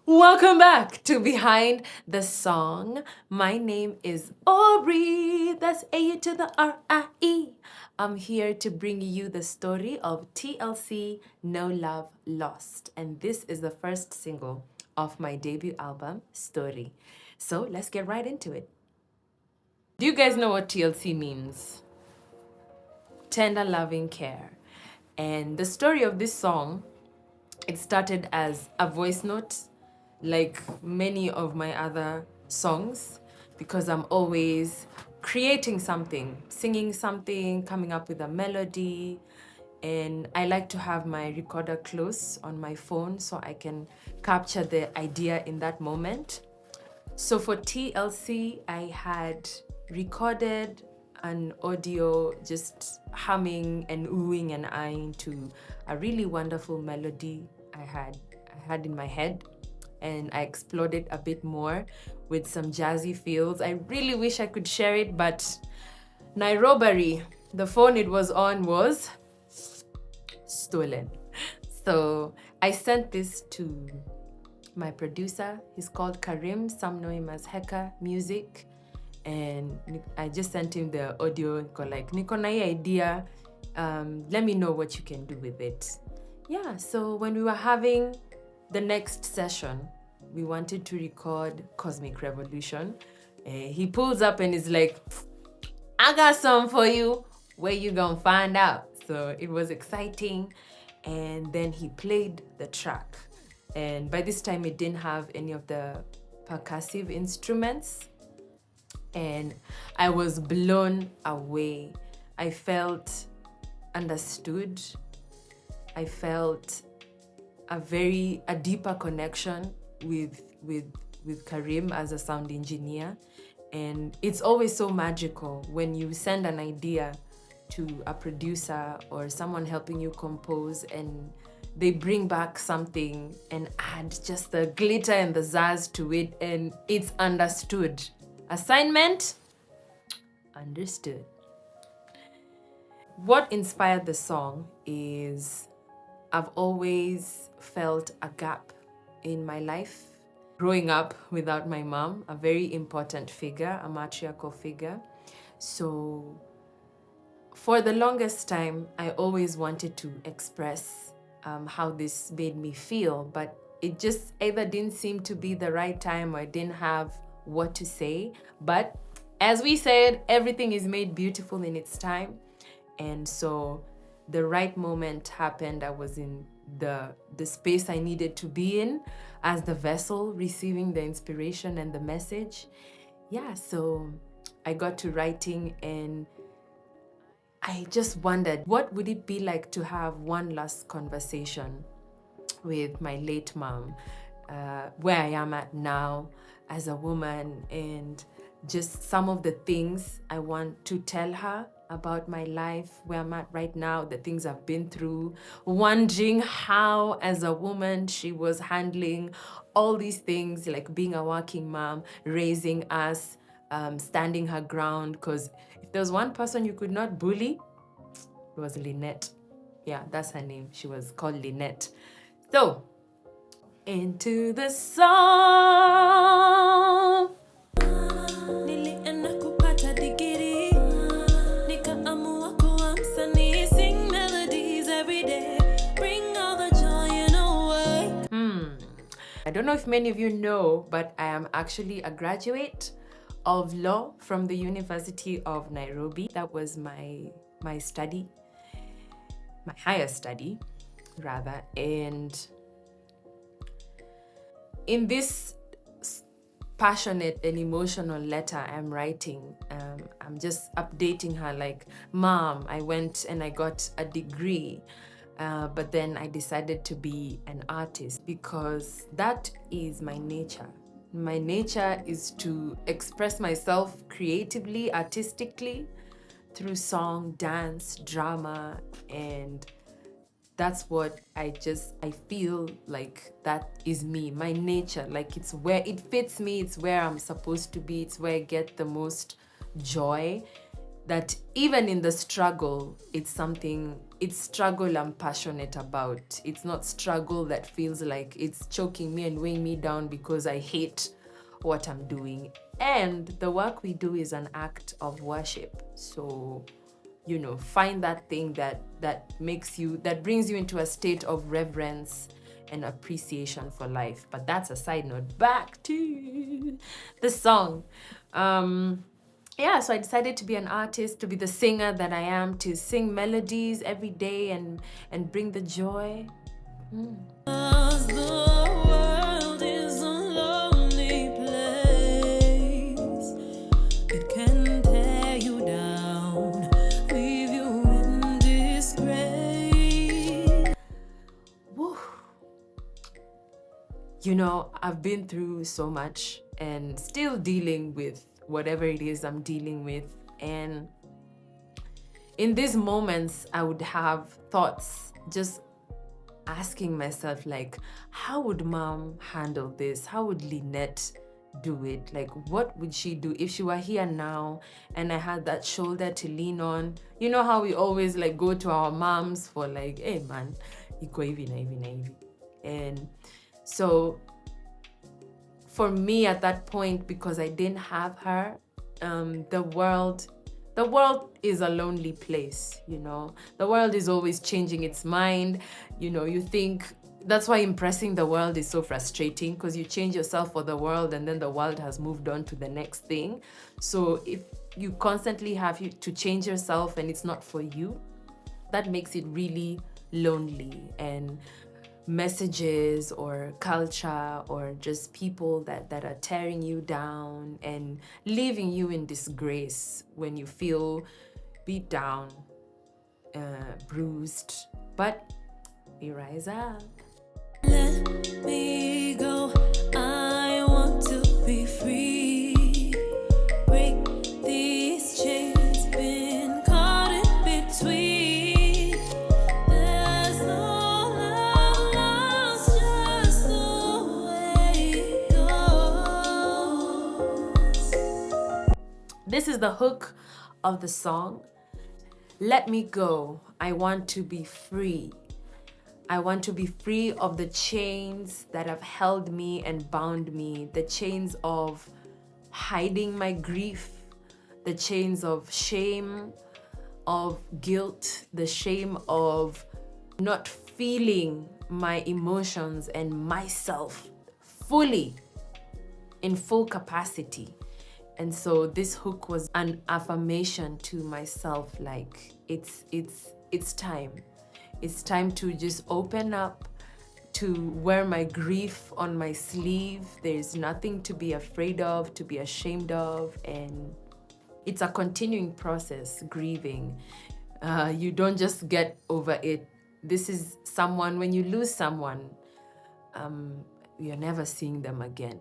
Welcome back to Behind the Song. My name is Aubrey. That's A to the R-I-E. I'm here to bring you the story of TLC, No Love Lost. And this is the first single of my debut album, Story. So let's get right into it. Do you guys know what TLC means? Tender loving care. And the story of this song, it started as a voice note, like many of my other songs, because I'm always creating something, singing something, coming up with a melody. And I like to have my recorder close on my phone so I can capture the idea in that moment. So for TLC, I had recorded an audio just humming and oohing and eyeing to a really wonderful melody I had in my head, and I explored it a bit more with some jazzy feels. I really wish I could share it, but Nairobi, the phone it was on was stolen. So I sent this to my producer. He's called Karim. Some know him as Heka Music. And I just sent him the audio and go like, niko na hii idea, let me know what you can do with it. Yeah, so when we were having the next session, we wanted to record Cosmic Revolution. He pulls up and is like, I got some for you. Where you gonna find out? So it was exciting. And then he played the track. And by this time, it didn't have any of the percussive instruments. And I was blown away. I felt understood. I felt a deeper connection with Karim as a sound engineer. And it's always so magical when you send an idea to a producer or someone helping you compose and they bring back something and add just the glitter and the zazz to it, and it's understood. Assignment? Understood. What inspired the song is I've always felt a gap in my life. Growing up without my mom, a very important figure, a matriarchal figure. So for the longest time, I always wanted to express how this made me feel, but it just either didn't seem to be the right time or I didn't have what to say. But as we said, everything is made beautiful in its time. And so the right moment happened. I was in the space I needed to be in as the vessel receiving the inspiration and the message. Yeah, so I got to writing and I just wondered, what would it be like to have one last conversation with my late mom, where I am at now as a woman, and just some of the things I want to tell her about my life, where I'm at right now, the things I've been through, wondering how, as a woman, she was handling all these things, like being a working mom, raising us, standing her ground. Because if there was one person you could not bully, it was Lynette. Yeah, that's her name. She was called Lynette. So, into the song. Nilienda kupata digiri, nikaamua kuwa msanii, sing melodies every day, bring all the joy in a way. I don't know if many of you know, but I am actually a graduate of law from the University of Nairobi. That was my study, my higher study, rather. And in this passionate and emotional letter I'm writing, I'm just updating her like, Mom, I went and I got a degree, but then I decided to be an artist because that is my nature. My nature is to express myself creatively, artistically, through song, dance, drama, and that's what I feel like that is me, my nature. Like it's where it fits me, it's where I'm supposed to be, it's where I get the most joy. that even in the struggle, it's struggle I'm passionate about. It's not struggle that feels like it's choking me and weighing me down because I hate what I'm doing. And the work we do is an act of worship. So, find that thing that brings you into a state of reverence and appreciation for life. But that's a side note. Back to the song. So I decided to be an artist, to be the singer that I am, to sing melodies every day and bring the joy. 'Cause the world is a lonely place. It can tear you down, leave you in disgrace. Woo. I've been through so much and still dealing with whatever it is I'm dealing with. And in these moments, I would have thoughts just asking myself, like, how would mom handle this? How would Lynette do it? Like, what would she do if she were here now and I had that shoulder to lean on? You know how we always like go to our moms for like, hey man, iko hivi na hivi na hivi. And so for me at that point, because I didn't have her, the world is a lonely place. The world is always changing its mind. You think that's why impressing the world is so frustrating, because you change yourself for the world and then the world has moved on to the next thing. So if you constantly have to change yourself and it's not for you, that makes it really lonely. And messages or culture or just people that are tearing you down and leaving you in disgrace when you feel beat down, bruised, but we rise up. Let me go, I want to be free. Break these chains, been caught in between. There's no love lost, just the way it goes. This is the hook of the song. Let me go, I want to be free. I want to be free of the chains that have held me and bound me, the chains of hiding my grief, the chains of shame, of guilt, the shame of not feeling my emotions and myself fully, in full capacity. And so this hook was an affirmation to myself, like it's time. It's time to just open up, to wear my grief on my sleeve. There's nothing to be afraid of, to be ashamed of. And it's a continuing process, grieving. You don't just get over it. This is someone, when you lose someone, you're never seeing them again,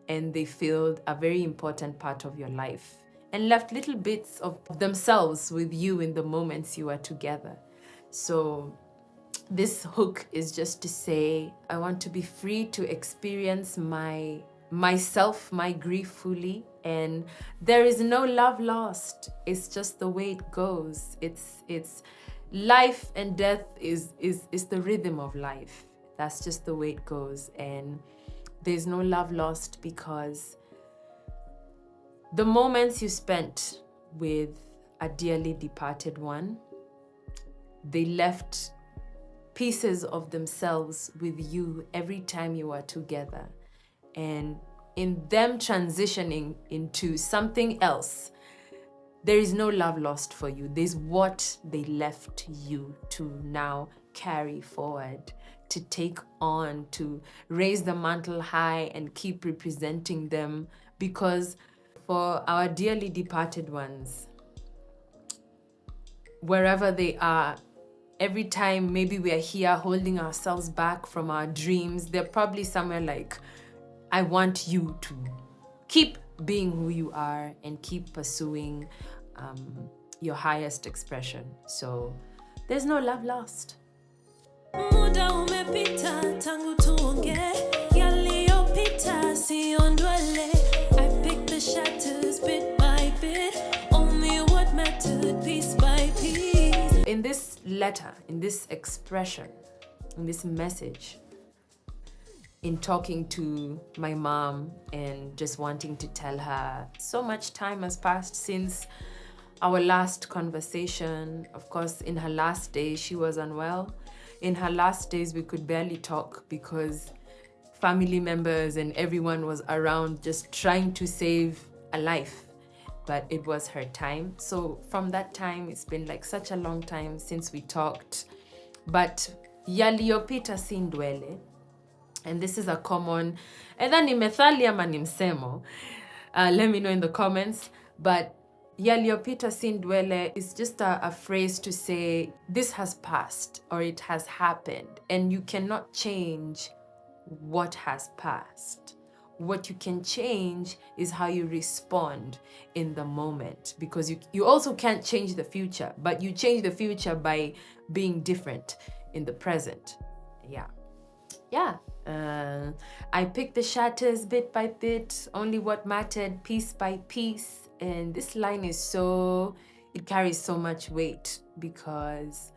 and they filled a very important part of your life and left little bits of themselves with you in the moments you are together. So this hook is just to say, I want to be free to experience myself, my grief fully. And there is no love lost. It's just the way it goes. It's life and death is the rhythm of life. That's just the way it goes. And there's no love lost, because the moments you spent with a dearly departed one, they left pieces of themselves with you every time you are together. And in them transitioning into something else, there is no love lost for you. There's what they left you to now carry forward, to take on, to raise the mantle high and keep representing them. Because for our dearly departed ones, wherever they are, every time maybe we are here holding ourselves back from our dreams, they're probably somewhere like, I want you to keep being who you are and keep pursuing your highest expression. So there's no love lost. Muda umepita tangu tuonge, yaliyopita siondwele. I pick the shatters bit by bit, only what it piece by piece. In this letter, in this expression, in this message, in talking to my mom and just wanting to tell her so much time has passed since our last conversation. Of course, in her last days, she was unwell. In her last days, we could barely talk because family members and everyone was around just trying to save a life. But it was her time. So from that time, it's been like such a long time since we talked. But yaliyopita si ndwele. And this is a common, either ni methali ama ni msemo. Let me know in the comments. But yaliyopita si ndwele is just a phrase to say this has passed or it has happened, and you cannot change what has passed. What you can change is how you respond in the moment, because you also can't change the future, but you change the future by being different in the present. Yeah. I picked the shatters bit by bit, only what mattered piece by piece. And this line it carries so much weight, because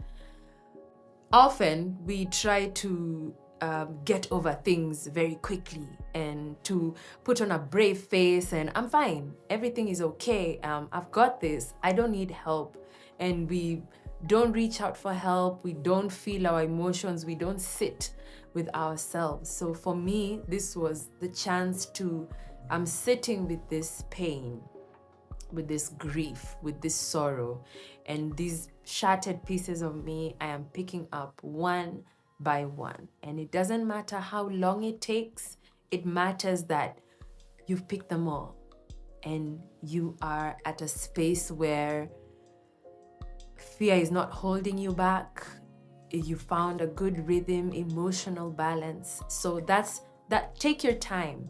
often we try to get over things very quickly and to put on a brave face and I'm fine, everything is okay, I've got this, I don't need help. And we don't reach out for help, we don't feel our emotions, we don't sit with ourselves. So for me, this was the chance I'm sitting with this pain, with this grief, with this sorrow, and these shattered pieces of me I am picking up one by one. And it doesn't matter how long it takes, it matters that you've picked them all and you are at a space where fear is not holding you back. You found a good rhythm, emotional balance. So take your time.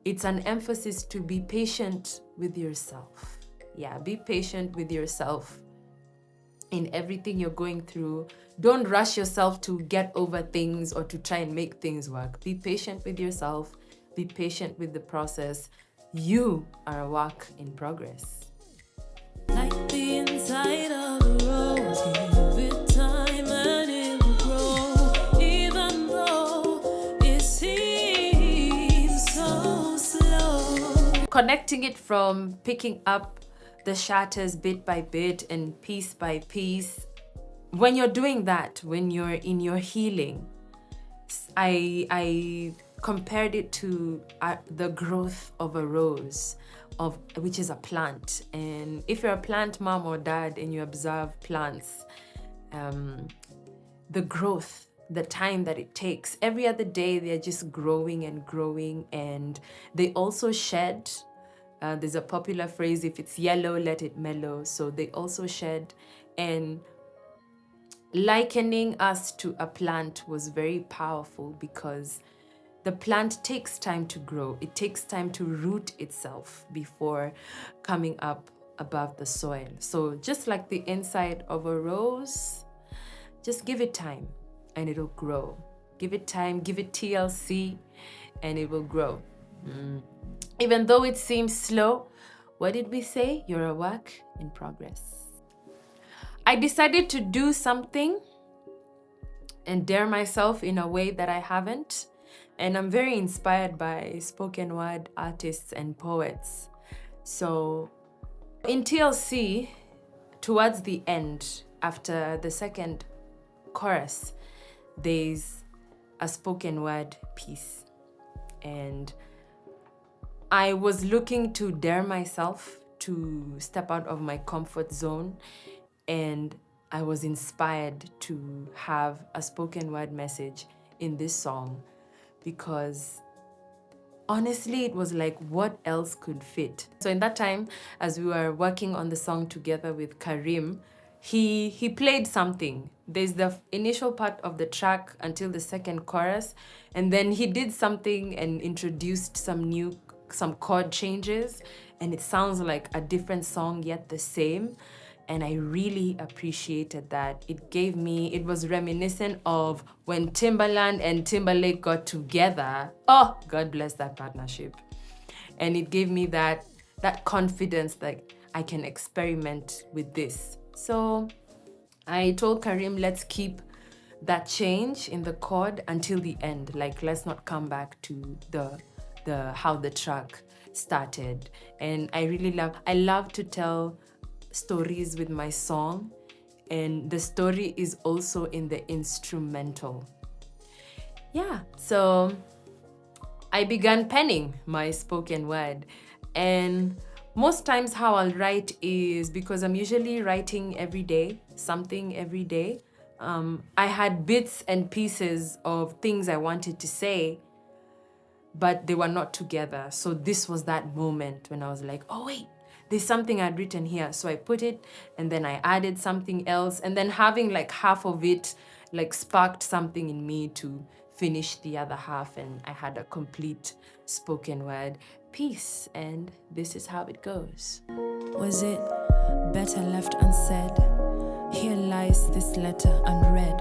It's an emphasis to be patient with yourself. Yeah, be patient with yourself in everything you're going through. Don't rush yourself to get over things or to try and make things work. Be patient with yourself. Be patient with the process. You are a work in progress. Like the inside of a rose, give it time and it will grow, even though it seems so slow. Connecting it from picking up the shatters bit by bit and piece by piece. When you're doing that, when you're in your healing, I compared it to the growth of a rose, which is a plant. And if you're a plant mom or dad and you observe plants, the growth, the time that it takes, every other day they're just growing and growing, and they also shed. There's a popular phrase, if it's yellow, let it mellow. So they also shed. And likening us to a plant was very powerful, because the plant takes time to grow. It takes time to root itself before coming up above the soil. So just like the inside of a rose, just give it time and it'll grow. Give it time, give it TLC, and it will grow. Even though it seems slow, what did we say? You're a work in progress. I decided to do something and dare myself in a way that I haven't. And I'm very inspired by spoken word artists and poets. So in TLC, towards the end, after the second chorus, there's a spoken word piece. And I was looking to dare myself to step out of my comfort zone, and I was inspired to have a spoken word message in this song, because honestly, it was like, what else could fit? So in that time, as we were working on the song together with Karim, he played something. There's the initial part of the track until the second chorus, and then he did something and introduced some chord changes, and it sounds like a different song yet the same. And I really appreciated that. It was reminiscent of when Timbaland and Timberlake got together. Oh, God bless that partnership. And it gave me that confidence that I can experiment with this So I told Karim, let's keep that change in the chord until the end. Like, let's not come back to the how the track started. And I love to tell stories with my song, and the story is also in the instrumental. Yeah, so I began penning my spoken word, and most times how I'll write is because I'm usually writing every day, something every day. I had bits and pieces of things I wanted to say, but they were not together. So this was that moment when I was like, oh wait, there's something I'd written here. So I put it, and then I added something else, and then having like half of it like sparked something in me to finish the other half, and I had a complete spoken word piece, and this is how it goes. Was it better left unsaid? Here lies this letter unread.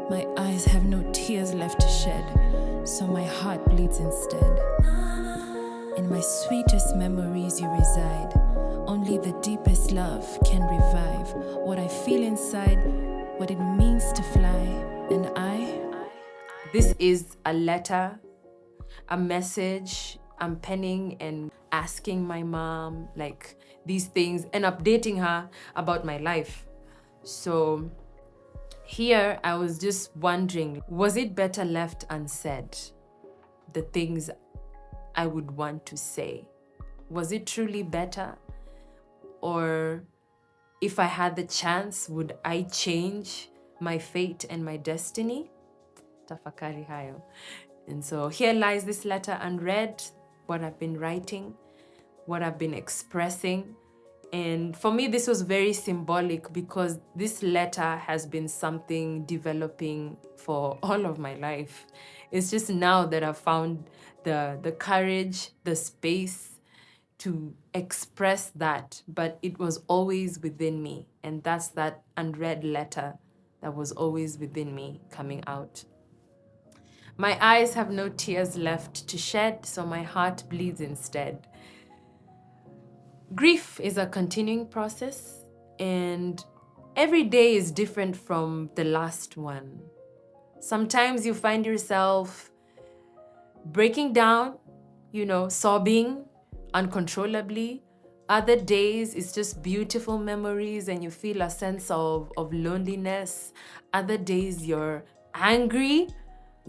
My eyes have no tears left to shed, so my heart bleeds instead. In my sweetest memories you reside. Only the deepest love can revive what I feel inside, what it means to fly. And This is a letter, a message I'm penning and asking my mom like these things and updating her about my life. So here I was just wondering, was it better left unsaid? The things I would want to say. Was it truly better? Or if I had the chance, would I change my fate and my destiny? Tafakari hayo. And so here lies this letter unread, what I've been writing, what I've been expressing. And for me, this was very symbolic because this letter has been something developing for all of my life. It's just now that I've found the courage, the space to express that, but it was always within me. And that's that unread letter that was always within me coming out. My eyes have no tears left to shed, so my heart bleeds instead. Grief is a continuing process, and every day is different from the last one. Sometimes you find yourself breaking down, sobbing uncontrollably. Other days, it's just beautiful memories and you feel a sense of loneliness. Other days, you're angry.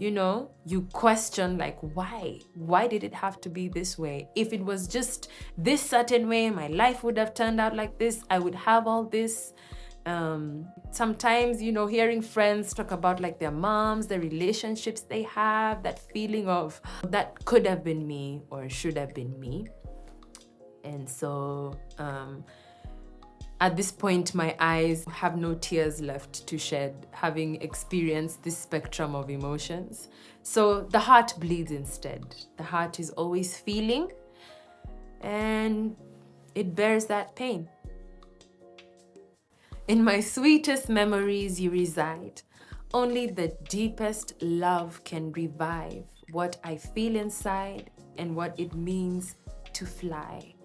You question like, why did it have to be this way? If it was just this certain way, my life would have turned out like this. I would have all this. Sometimes, hearing friends talk about like their moms, the relationships they have, that feeling of that could have been me or should have been me. And so, at this point, my eyes have no tears left to shed, having experienced this spectrum of emotions. So the heart bleeds instead. The heart is always feeling, and it bears that pain. In my sweetest memories you reside. Only the deepest love can revive what I feel inside and what it means to fly.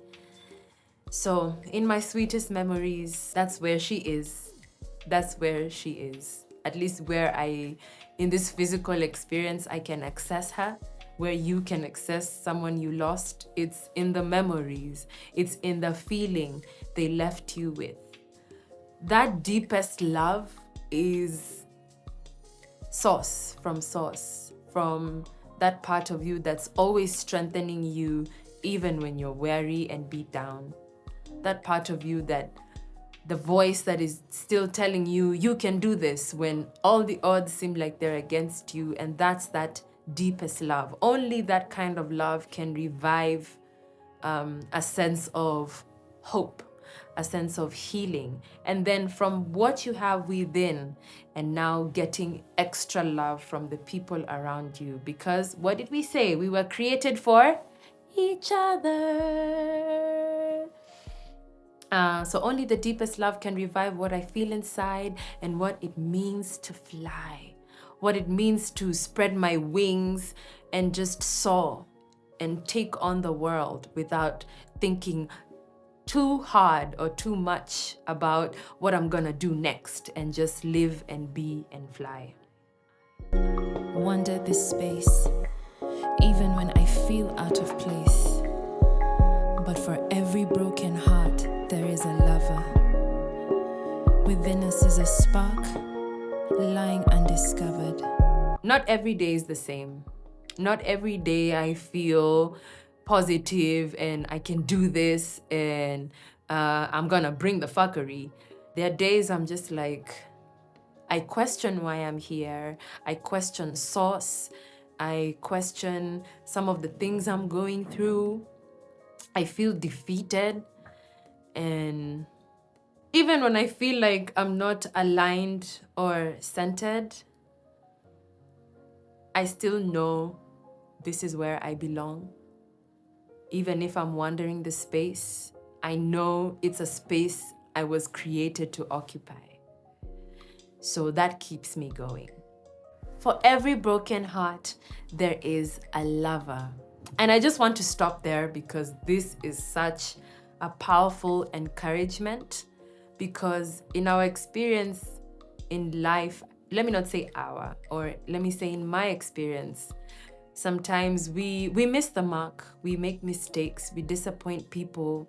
So, in my sweetest memories, that's where she is. That's where she is. At least where in this physical experience, I can access her. Where you can access someone you lost, it's in the memories. It's in the feeling they left you with. That deepest love is source, from that part of you that's always strengthening you even when you're weary and beat down. That part of you, that the voice that is still telling you, you can do this when all the odds seem like they're against you. And that's that deepest love. Only that kind of love can revive a sense of hope, a sense of healing. And then from what you have within, and now getting extra love from the people around you. Because what did we say? We were created for each other. So only the deepest love can revive what I feel inside and what it means to fly, what it means to spread my wings and just soar and take on the world without thinking too hard or too much about what I'm gonna do next and just live and be and fly. Wander this space, even when I feel out of place. But for every broken heart, there is a lover. Within us is a spark, lying undiscovered. Not every day is the same. Not every day I feel positive and I can do this and I'm gonna bring the fuckery. There are days I'm just like, I question why I'm here. I question source. I question some of the things I'm going through. I feel defeated. And even when I feel like I'm not aligned or centered, I still know this is where I belong. Even if I'm wandering the space, I know it's a space I was created to occupy. So that keeps me going. For every broken heart, there is a lover. And I just want to stop there because this is such a powerful encouragement, because in our experience in life, let me not say our, or let me say in my experience, sometimes we miss the mark, we make mistakes, we disappoint people,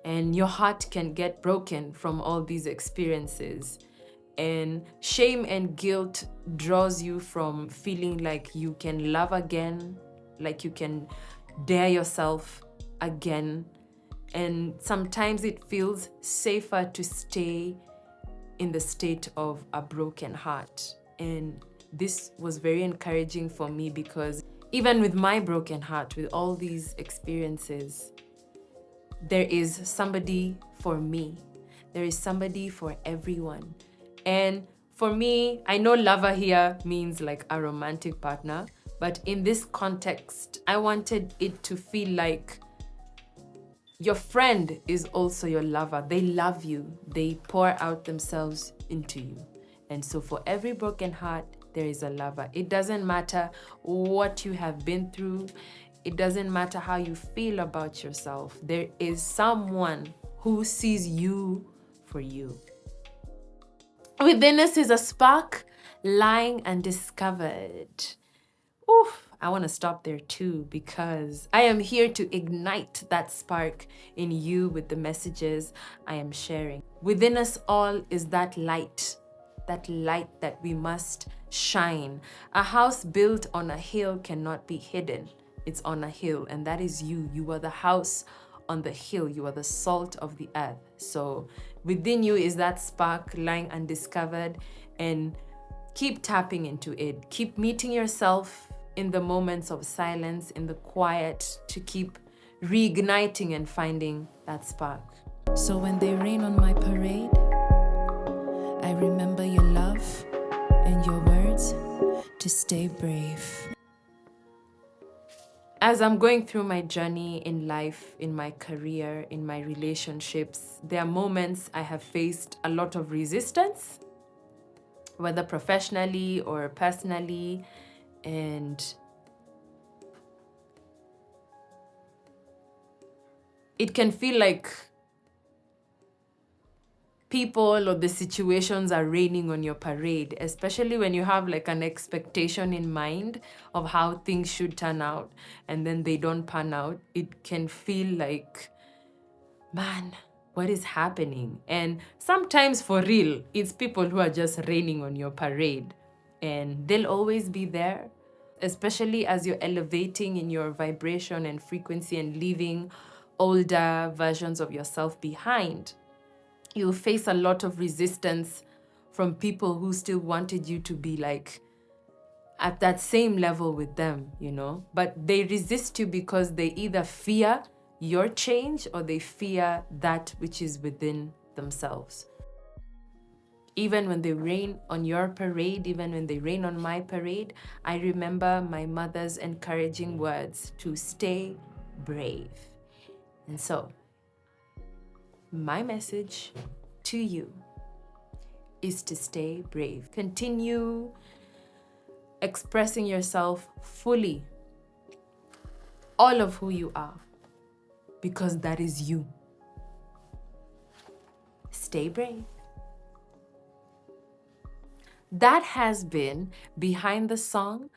and your heart can get broken from all these experiences. And shame and guilt draws you from feeling like you can love again, like you can dare yourself again. And sometimes it feels safer to stay in the state of a broken heart. And this was very encouraging for me, because even with my broken heart, with all these experiences, there is somebody for me. There is somebody for everyone. And for me, I know lover here means like a romantic partner, but in this context, I wanted it to feel like your friend is also your lover. They love you. They pour out themselves into you. And so for every broken heart, there is a lover. It doesn't matter what you have been through. It doesn't matter how you feel about yourself. There is someone who sees you for you. Within us is a spark lying undiscovered. Oof, I want to stop there too, because I am here to ignite that spark in you with the messages I am sharing. Within us all is that light that we must shine. A house built on a hill cannot be hidden. It's on a hill, and that is you. You are the house on the hill. You are the salt of the earth. So within you is that spark lying undiscovered, and keep tapping into it. Keep meeting yourself in the moments of silence, in the quiet, to keep reigniting and finding that spark. So when they rain on my parade, I remember your love and your words to stay brave. As I'm going through my journey in life, in my career, in my relationships, there are moments I have faced a lot of resistance, whether professionally or personally, and it can feel like people or the situations are raining on your parade, especially when you have like an expectation in mind of how things should turn out, and then they don't pan out. It can feel like, man, what is happening? And sometimes for real, it's people who are just raining on your parade, and they'll always be there, especially as you're elevating in your vibration and frequency and leaving older versions of yourself behind. You'll face a lot of resistance from people who still wanted you to be like at that same level with them, you know? But they resist you because they either fear your change or they fear that which is within themselves. Even when they rain on your parade, even when they rain on my parade, I remember my mother's encouraging words to stay brave. And so, my message to you is to stay brave. Continue expressing yourself fully, all of who you are. because that is you. Stay brave. That has been Behind the Song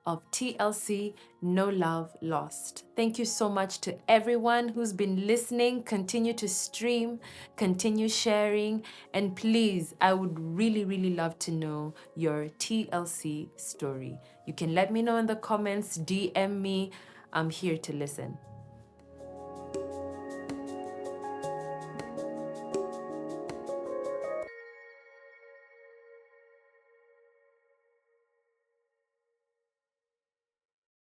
of TLC No Love Lost. Thank you so much to everyone who's been listening. Continue to stream, continue sharing, and please, I would really, really love to know your TLC story. You can let me know in the comments, DM me. I'm here to listen.